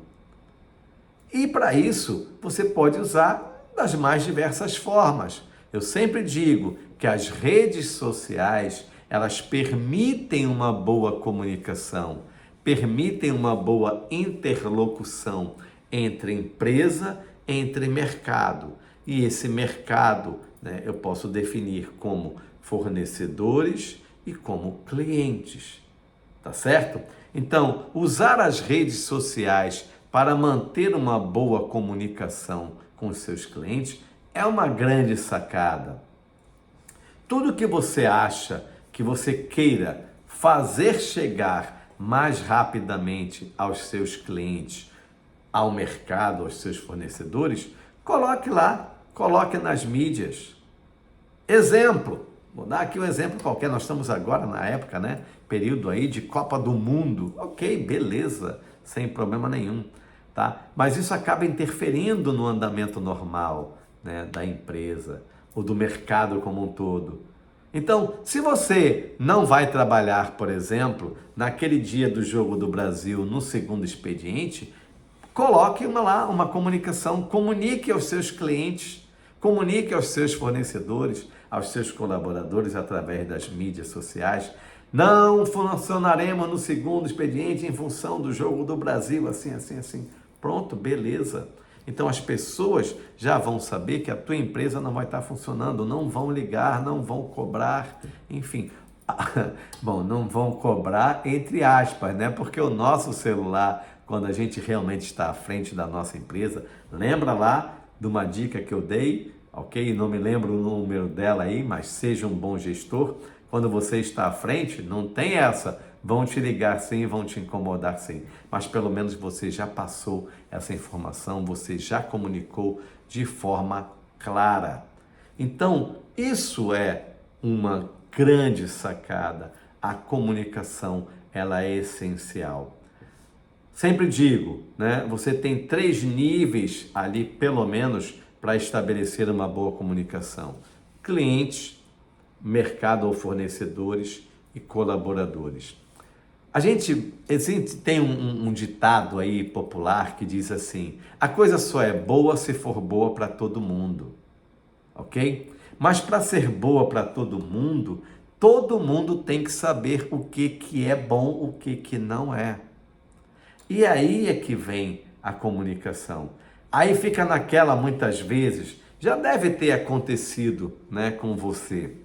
E para isso, você pode usar das mais diversas formas. Eu sempre digo que as redes sociais, elas permitem uma boa comunicação, permitem uma boa interlocução entre empresa, entre mercado. E esse mercado, eu posso definir como fornecedores e como clientes, tá certo? Então, usar as redes sociais para manter uma boa comunicação com os seus clientes é uma grande sacada. Tudo que você acha que você queira fazer chegar mais rapidamente aos seus clientes, ao mercado, aos seus fornecedores, coloque lá, coloque nas mídias. Exemplo, vou dar aqui um exemplo qualquer, nós estamos agora na época, período aí de Copa do Mundo, ok, beleza, sem problema nenhum, tá? Mas isso acaba interferindo no andamento normal, da empresa ou do mercado como um todo. Então, se você não vai trabalhar, por exemplo, naquele dia do Jogo do Brasil, no segundo expediente, coloque uma comunicação, comunique aos seus clientes, comunique aos seus fornecedores, aos seus colaboradores através das mídias sociais. Não funcionaremos no segundo expediente em função do Jogo do Brasil, assim. Pronto, beleza. Então as pessoas já vão saber que a tua empresa não vai estar funcionando, não vão ligar, não vão cobrar, enfim. Bom, não vão cobrar entre aspas, né? Porque o nosso celular, quando a gente realmente está à frente da nossa empresa, lembra lá de uma dica que eu dei, ok? Não me lembro o número dela aí, mas seja um bom gestor. Quando você está à frente, não tem essa. Vão te ligar sim, vão te incomodar sim. Mas pelo menos você já passou essa informação, você já comunicou de forma clara. Então, isso é uma grande sacada. A comunicação, ela é essencial. Sempre digo, né? Você tem 3 níveis ali, pelo menos, para estabelecer uma boa comunicação: clientes, mercado ou fornecedores e colaboradores. A gente tem um ditado aí popular que diz assim: a coisa só é boa se for boa para todo mundo, ok? Mas para ser boa para todo mundo tem que saber o que é bom, o que não é. E aí é que vem a comunicação. Aí fica naquela, muitas vezes, já deve ter acontecido, né, com você.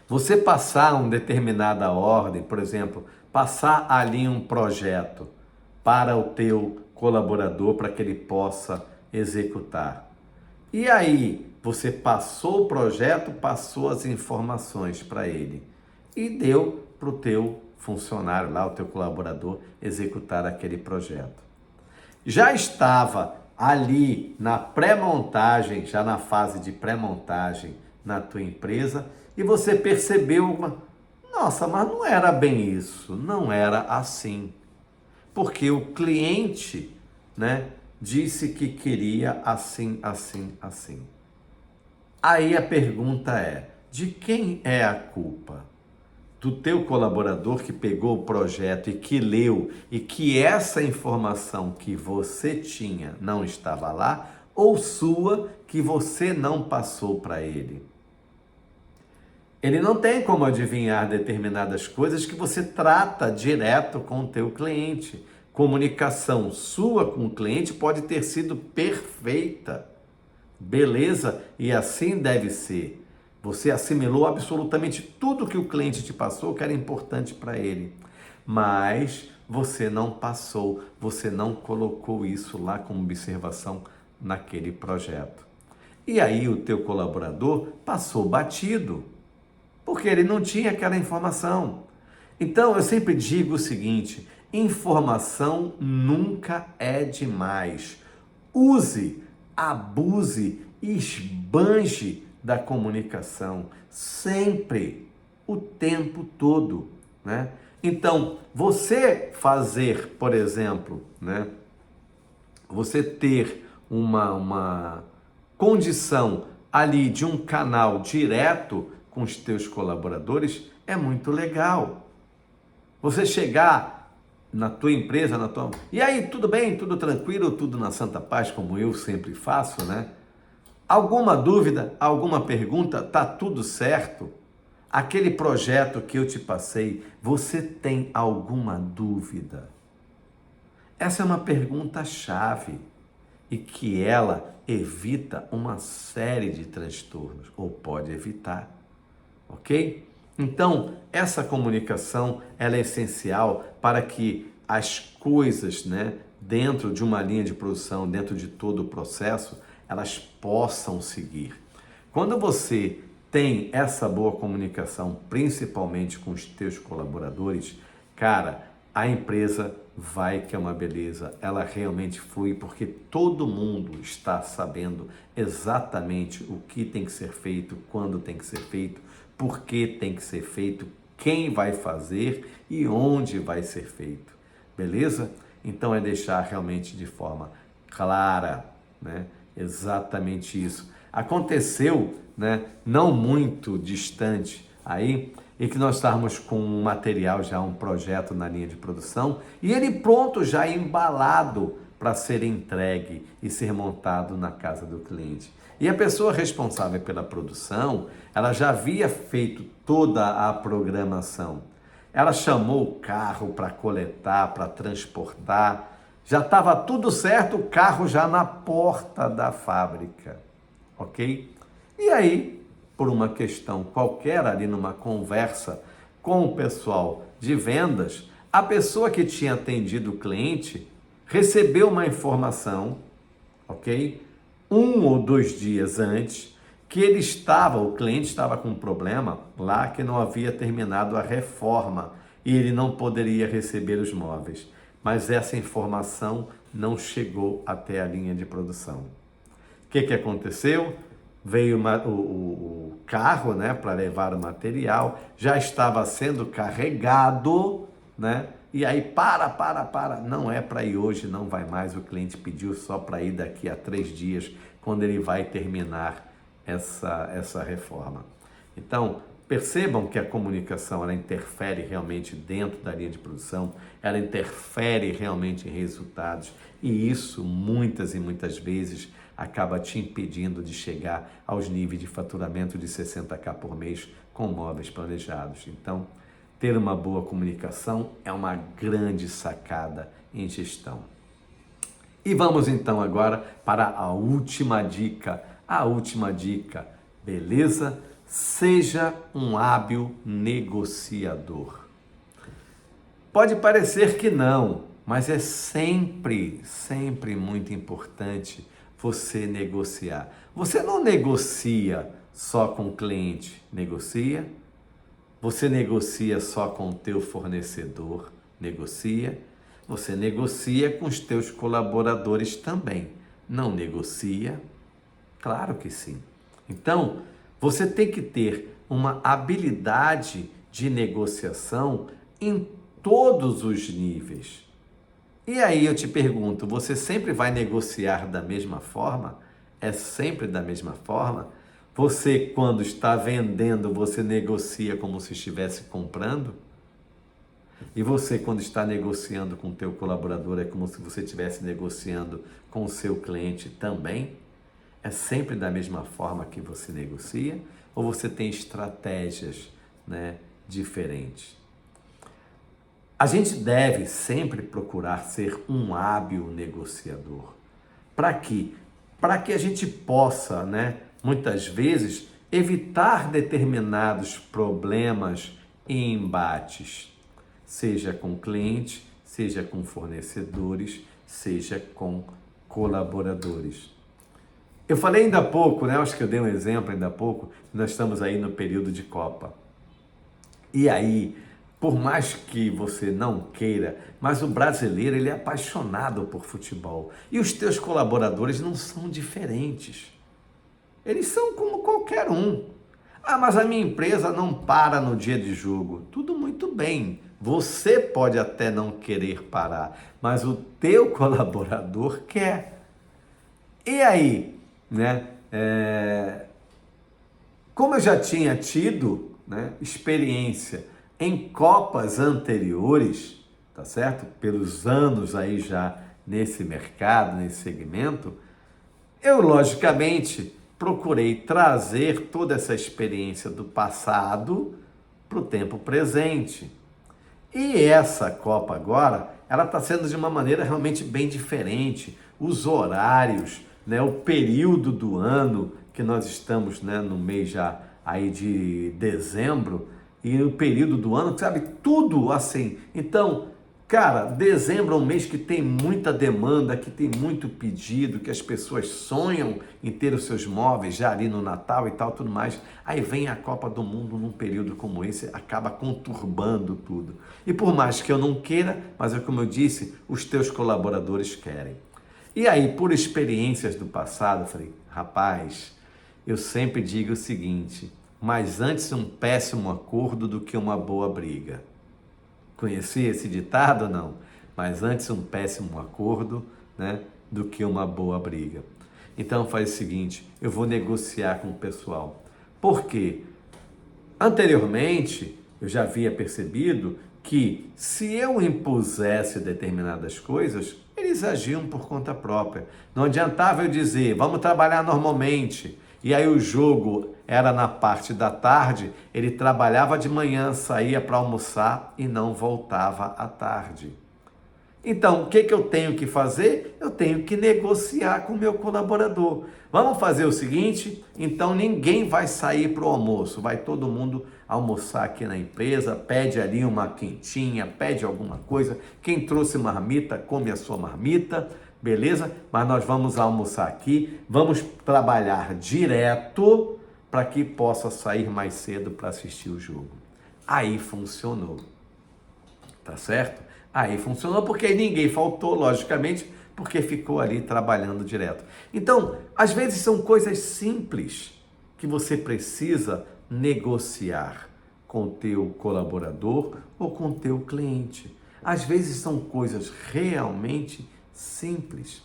Você passar uma determinada ordem, por exemplo, passar ali um projeto para o teu colaborador para que ele possa executar. E aí, você passou o projeto, passou as informações para ele e deu para o teu funcionário lá, o teu colaborador, executar aquele projeto. Já estava ali na pré-montagem, já na fase de pré-montagem na tua empresa, e você percebeu, nossa, mas não era bem isso, não era assim. Porque o cliente, né, disse que queria assim, assim, assim. Aí a pergunta é: de quem é a culpa? Do teu colaborador que pegou o projeto e que leu e que essa informação que você tinha não estava lá, ou sua que você não passou para ele? Ele não tem como adivinhar determinadas coisas que você trata direto com o teu cliente. Comunicação sua com o cliente pode ter sido perfeita, beleza? E assim deve ser. Você assimilou absolutamente tudo que o cliente te passou que era importante para ele, mas você não passou, você não colocou isso lá como observação naquele projeto. E aí o teu colaborador passou batido, porque ele não tinha aquela informação. Então eu sempre digo o seguinte: informação nunca é demais. Use, abuse, esbanje da comunicação sempre, o tempo todo, né? Então, você fazer, por exemplo, né, você ter uma condição ali de um canal direto com os teus colaboradores é muito legal. Você chegar na tua empresa, e aí, tudo bem, tudo tranquilo, tudo na santa paz, como eu sempre faço, né? Alguma dúvida, alguma pergunta, tá tudo certo? Aquele projeto que eu te passei, você tem alguma dúvida? Essa é uma pergunta-chave e que ela evita uma série de transtornos, ou pode evitar, ok? Então, essa comunicação, ela é essencial para que as coisas, né, dentro de uma linha de produção, dentro de todo o processo, elas possam seguir. Quando você tem essa boa comunicação, principalmente com os teus colaboradores, cara, a empresa vai que é uma beleza, ela realmente flui porque todo mundo está sabendo exatamente o que tem que ser feito, quando tem que ser feito, por que tem que ser feito, quem vai fazer e onde vai ser feito, beleza? Então é deixar realmente de forma clara, né? Exatamente isso. Aconteceu, né, não muito distante aí, e que nós estávamos com um material já, um projeto na linha de produção, e ele pronto, já embalado para ser entregue e ser montado na casa do cliente. E a pessoa responsável pela produção, ela já havia feito toda a programação. Ela chamou o carro para coletar, para transportar, Já estava tudo certo, o carro já na porta da fábrica, ok? E aí, por uma questão qualquer ali numa conversa com o pessoal de vendas, a pessoa que tinha atendido o cliente recebeu uma informação, ok? 1 ou 2 dias antes, que o cliente estava com um problema lá que não havia terminado a reforma e ele não poderia receber os móveis. Mas essa informação não chegou até a linha de produção. O que aconteceu? Veio o carro, né, para levar o material, já estava sendo carregado, né? E aí, não é para ir hoje, não vai mais, o cliente pediu só para ir daqui a 3 dias, quando ele vai terminar essa reforma. Então, percebam que a comunicação, ela interfere realmente dentro da linha de produção, ela interfere realmente em resultados, e isso muitas e muitas vezes acaba te impedindo de chegar aos níveis de faturamento de 60.000 por mês com móveis planejados. Então, ter uma boa comunicação é uma grande sacada em gestão. E vamos então agora para a última dica. Beleza? Seja um hábil negociador. Pode parecer que não, mas é sempre muito importante você negociar. Você não negocia só com o cliente, negocia. Você negocia só com o teu fornecedor, negocia. Você negocia com os teus colaboradores também. Não negocia? Claro que sim. Então, você tem que ter uma habilidade de negociação em todos os níveis. E aí eu te pergunto, você sempre vai negociar da mesma forma? É sempre da mesma forma? Você, quando está vendendo, você negocia como se estivesse comprando? E você, quando está negociando com o teu colaborador, é como se você estivesse negociando com o seu cliente também? É sempre da mesma forma que você negocia? Ou você tem estratégias, né, diferentes? A gente deve sempre procurar ser um hábil negociador. Para quê? Para que a gente possa, né, muitas vezes, evitar determinados problemas e embates, seja com cliente, seja com fornecedores, seja com colaboradores. Eu falei ainda há pouco, né? Acho que eu dei um exemplo ainda há pouco, nós estamos aí no período de Copa. E aí, por mais que você não queira, mas o brasileiro, ele é apaixonado por futebol. E os teus colaboradores não são diferentes. Eles são como qualquer um. Ah, mas a minha empresa não para no dia de jogo. Tudo muito bem. Você pode até não querer parar, mas o teu colaborador quer. E aí, né? Como eu já tinha tido, né, experiência em Copas anteriores, tá certo? Pelos anos aí já nesse mercado, nesse segmento, eu logicamente procurei trazer toda essa experiência do passado para o tempo presente. E essa Copa agora, ela está sendo de uma maneira realmente bem diferente. Os horários, né, o período do ano que nós estamos, né, no mês já aí de dezembro, e o período do ano, sabe, tudo assim. Então, cara, dezembro é um mês que tem muita demanda, que tem muito pedido, que as pessoas sonham em ter os seus móveis já ali no Natal e tal, tudo mais. Aí vem a Copa do Mundo num período como esse, acaba conturbando tudo. E por mais que eu não queira, mas é como eu disse, os teus colaboradores querem. E aí, por experiências do passado, eu falei, rapaz, eu sempre digo o seguinte, mas antes um péssimo acordo do que uma boa briga. Conhecia esse ditado ou não? Mas antes um péssimo acordo, né, do que uma boa briga. Então faz o seguinte, eu vou negociar com o pessoal. Por quê? Anteriormente, eu já havia percebido que se eu impusesse determinadas coisas, eles agiam por conta própria. Não adiantava eu dizer, vamos trabalhar normalmente. E aí o jogo era na parte da tarde, ele trabalhava de manhã, saía para almoçar e não voltava à tarde. Então, o que eu tenho que fazer? Eu tenho que negociar com o meu colaborador. Vamos fazer o seguinte, então ninguém vai sair para o almoço, vai todo mundo almoçar aqui na empresa, pede ali uma quentinha, pede alguma coisa, quem trouxe marmita, come a sua marmita, beleza? Mas nós vamos almoçar aqui, vamos trabalhar direto para que possa sair mais cedo para assistir o jogo. Aí funcionou, tá certo? Aí funcionou porque ninguém faltou, logicamente, porque ficou ali trabalhando direto. Então, às vezes são coisas simples que você precisa negociar com o teu colaborador ou com o teu cliente. Às vezes são coisas realmente simples.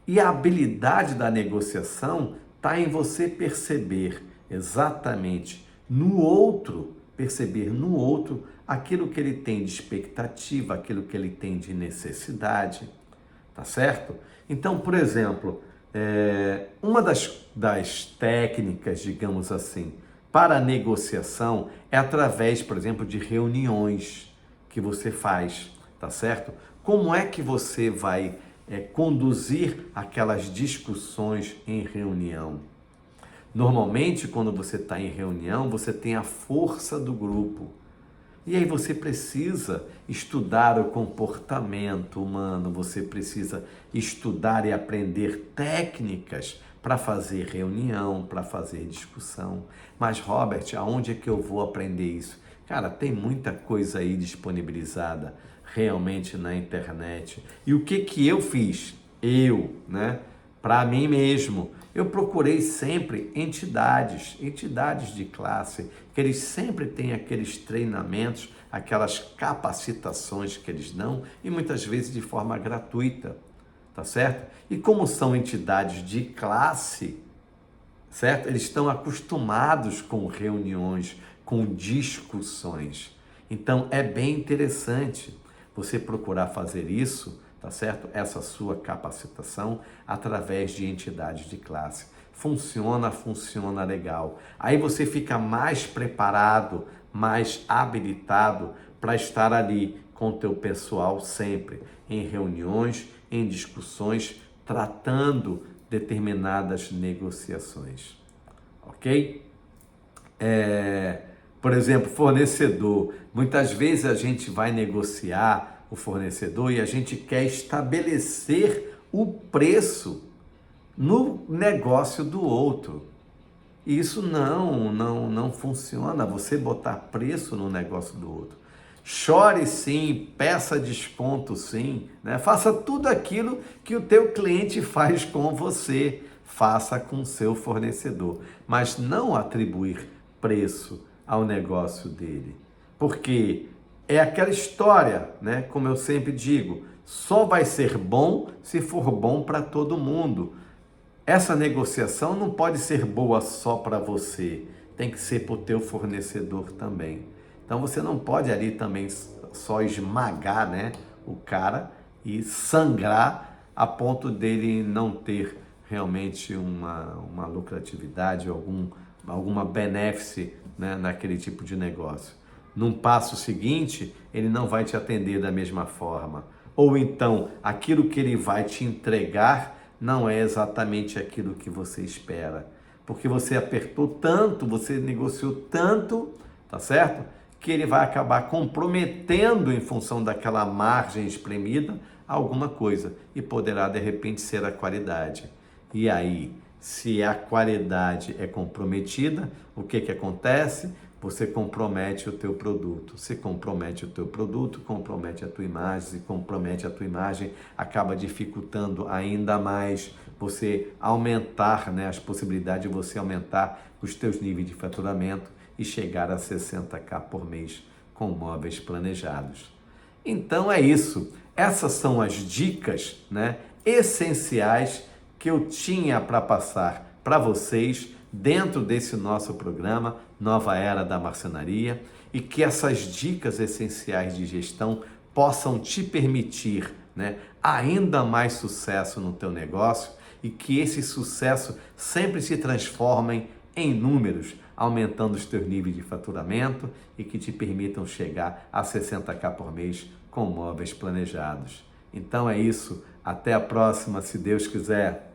E a habilidade da negociação está em você perceber exatamente no outro, aquilo que ele tem de expectativa, aquilo que ele tem de necessidade, tá certo? Então, por exemplo, uma das técnicas, digamos assim, para a negociação é através, por exemplo, de reuniões que você faz, tá certo? Como é que você vai conduzir aquelas discussões em reunião? Normalmente, quando você está em reunião, você tem a força do grupo. E aí você precisa estudar o comportamento humano, você precisa estudar e aprender técnicas para fazer reunião, para fazer discussão. Mas, Robert, aonde é que eu vou aprender isso? Cara, tem muita coisa aí disponibilizada realmente na internet. E o que eu fiz? Para mim mesmo, eu procurei sempre entidades de classe, que eles sempre têm aqueles treinamentos, aquelas capacitações que eles dão e muitas vezes de forma gratuita, tá certo? E como são entidades de classe, certo? Eles estão acostumados com reuniões, com discussões. Então é bem interessante você procurar fazer isso, tá certo? Essa sua capacitação através de entidades de classe. Funciona legal. Aí você fica mais preparado, mais habilitado para estar ali com o teu pessoal sempre, em reuniões, em discussões, tratando determinadas negociações, ok? Por exemplo, fornecedor. Muitas vezes a gente vai negociar o fornecedor e a gente quer estabelecer o preço no negócio do outro. E isso não funciona, você botar preço no negócio do outro. Chore sim, peça desconto sim, né? Faça tudo aquilo que o teu cliente faz com você, faça com o seu fornecedor, mas não atribuir preço ao negócio dele, porque é aquela história, né? Como eu sempre digo, só vai ser bom se for bom para todo mundo. Essa negociação não pode ser boa só para você, tem que ser para o teu fornecedor também. Então você não pode ali também só esmagar, né, o cara e sangrar a ponto dele não ter realmente uma lucratividade, alguma benefício, né, naquele tipo de negócio. Num passo seguinte, ele não vai te atender da mesma forma. Ou então, aquilo que ele vai te entregar não é exatamente aquilo que você espera. Porque você apertou tanto, você negociou tanto, tá certo? Que ele vai acabar comprometendo em função daquela margem espremida alguma coisa. E poderá de repente ser a qualidade. E aí, se a qualidade é comprometida, o que acontece? Você compromete o teu produto. Se compromete o teu produto, compromete a tua imagem. Se compromete a tua imagem, acaba dificultando ainda mais você aumentar, né, as possibilidades de você aumentar os teus níveis de faturamento e chegar a 60k por mês com móveis planejados. Então é isso. Essas são as dicas, né, essenciais que eu tinha para passar para vocês dentro desse nosso programa Nova Era da Marcenaria, e que essas dicas essenciais de gestão possam te permitir, né, ainda mais sucesso no teu negócio, e que esse sucesso sempre se transforme em números, aumentando os teus níveis de faturamento e que te permitam chegar a 60k por mês com móveis planejados. Então é isso. Até a próxima, se Deus quiser.